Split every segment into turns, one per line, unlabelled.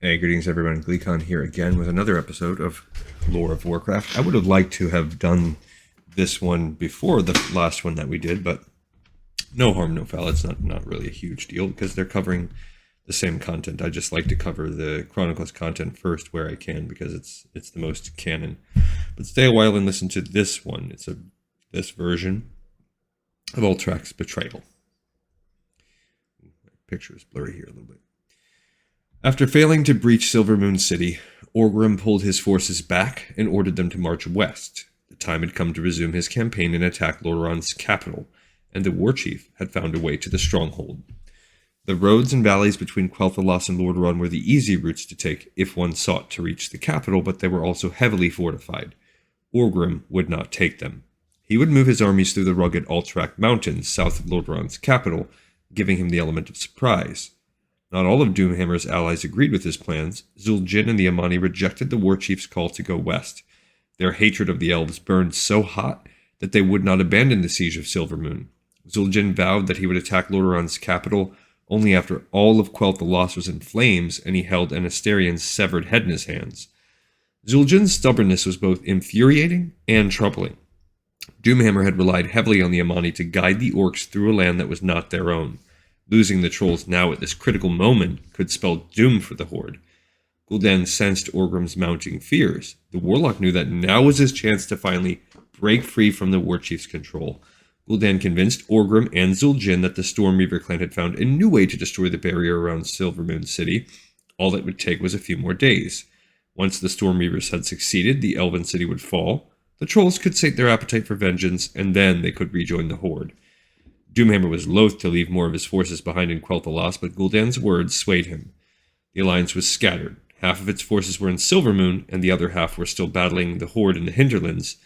Hey, greetings everyone. Gleekon here again with another episode of Lore of Warcraft. I would have liked to have done this one before the last one that we did, but no harm, no foul. It's not really a huge deal because they're covering the same content. I just like to cover the Chronicles content first where I can because it's the most canon. But stay a while and listen to this one. It's this version of Altarac's Betrayal. My picture is blurry here a little bit. After failing to breach Silvermoon City, Orgrim pulled his forces back and ordered them to march west. The time had come to resume his campaign and attack Lordaeron's capital, and the warchief had found a way to the stronghold. The roads and valleys between Quel'Thalas and Lordaeron were the easy routes to take if one sought to reach the capital, but they were also heavily fortified. Orgrim would not take them. He would move his armies through the rugged Alterac mountains south of Lordaeron's capital, giving him the element of surprise. Not all of Doomhammer's allies agreed with his plans. Zul'jin and the Amani rejected the warchief's call to go west. Their hatred of the elves burned so hot that they would not abandon the siege of Silvermoon. Zul'jin vowed that he would attack Lordaeron's capital only after all of Quel'Thalas was in flames and he held Anastarion's severed head in his hands. Zul'jin's stubbornness was both infuriating and troubling. Doomhammer had relied heavily on the Amani to guide the orcs through a land that was not their own. Losing the trolls now at this critical moment could spell doom for the Horde. Gul'dan sensed Orgrim's mounting fears. The warlock knew that now was his chance to finally break free from the warchief's control. Gul'dan convinced Orgrim and Zul'jin that the Stormreaver clan had found a new way to destroy the barrier around Silvermoon City. All it would take was a few more days. Once the Stormreavers had succeeded, the Elven city would fall. The trolls could sate their appetite for vengeance, and then they could rejoin the Horde. Doomhammer was loath to leave more of his forces behind in Quel'Thalas, but Gul'dan's words swayed him. The alliance was scattered. Half of its forces were in Silvermoon, and the other half were still battling the Horde in the hinterlands.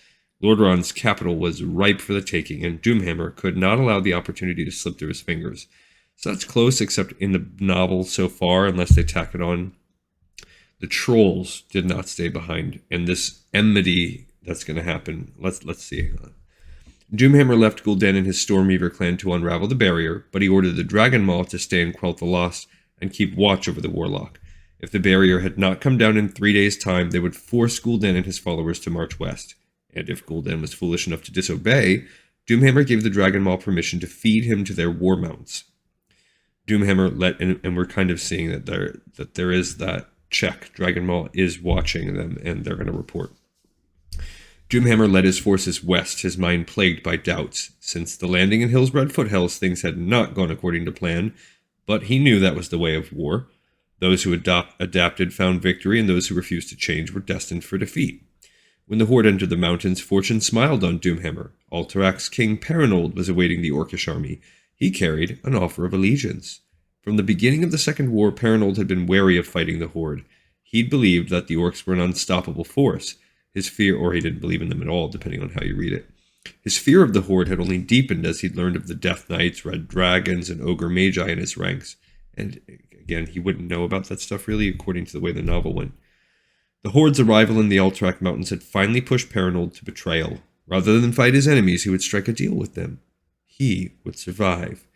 Lordaeron's capital was ripe for the taking, and Doomhammer could not allow the opportunity to slip through his fingers. So that's close, except in the novel so far, unless they tack it on. The trolls did not stay behind, and this enmity that's going to happen. Let's see. Doomhammer left Gul'dan and his Stormreaver clan to unravel the barrier, but he ordered the Dragon Maw to stay in Quel'Thalas and keep watch over the warlock. If the barrier had not come down in 3 days' time, they would force Gul'dan and his followers to march west. And if Gul'dan was foolish enough to disobey, Doomhammer gave the Dragon Maw permission to feed him to their war mounts. Doomhammer and we're kind of seeing that there is that check. Dragon Maw is watching them, and they're going to report. Doomhammer led his forces west, his mind plagued by doubts. Since the landing in Hillsbrad foothills, things had not gone according to plan, but he knew that was the way of war. Those who adapted found victory, and those who refused to change were destined for defeat. When the Horde entered the mountains, fortune smiled on Doomhammer. Altarac's king Perinold was awaiting the Orcish army. He carried an offer of allegiance. From the beginning of the Second War, Perinold had been wary of fighting the Horde. He'd believed that the orcs were an unstoppable force. His fear, or he didn't believe in them at all, depending on how you read it. His fear of the Horde had only deepened as he'd learned of the Death Knights, Red Dragons, and Ogre Magi in his ranks. And again, he wouldn't know about that stuff really, according to the way the novel went. The Horde's arrival in the Alterac Mountains had finally pushed Perinold to betrayal. Rather than fight his enemies, he would strike a deal with them. He would survive.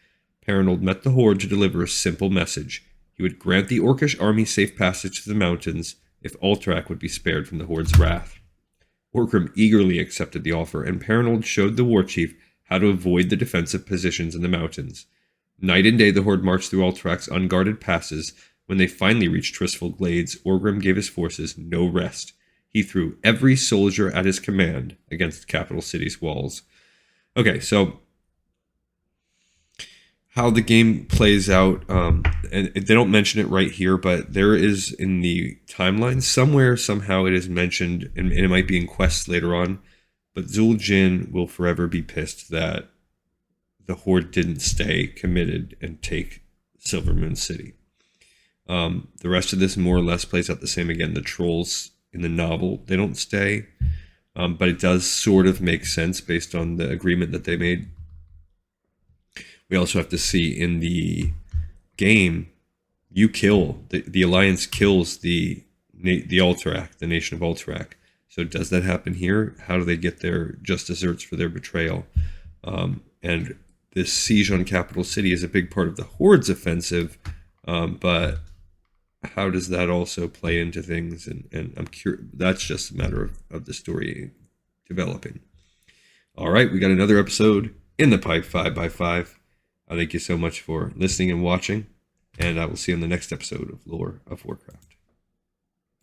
Perinold met the Horde to deliver a simple message. He would grant the Orcish army safe passage to the mountains if Alterac would be spared from the Horde's wrath. Orgrim eagerly accepted the offer, and Perinold showed the warchief how to avoid the defensive positions in the mountains. Night and day the Horde marched through Altarac's unguarded passes. When they finally reached Tristful Glades, Orgrim gave his forces no rest. He threw every soldier at his command against the capital city's walls. Okay, so how the game plays out, and they don't mention it right here, but there is in the timeline somewhere, somehow it is mentioned, and it might be in quests later on, but Zul'jin will forever be pissed that the Horde didn't stay committed and take Silvermoon City. The rest of this more or less plays out the same again. The trolls in the novel, they don't stay, but it does sort of make sense based on the agreement that they made. We also have to see in the game, you kill, the Alliance kills the Alterac, the Nation of Alterac. So does that happen here? How do they get their just desserts for their betrayal? And this siege on Capital City is a big part of the Horde's offensive, but how does that also play into things? And I'm curious. That's just a matter of the story developing. All right, we got another episode in the pipe, 5x5. I thank you so much for listening and watching, and I will see you on the next episode of Lore of Warcraft.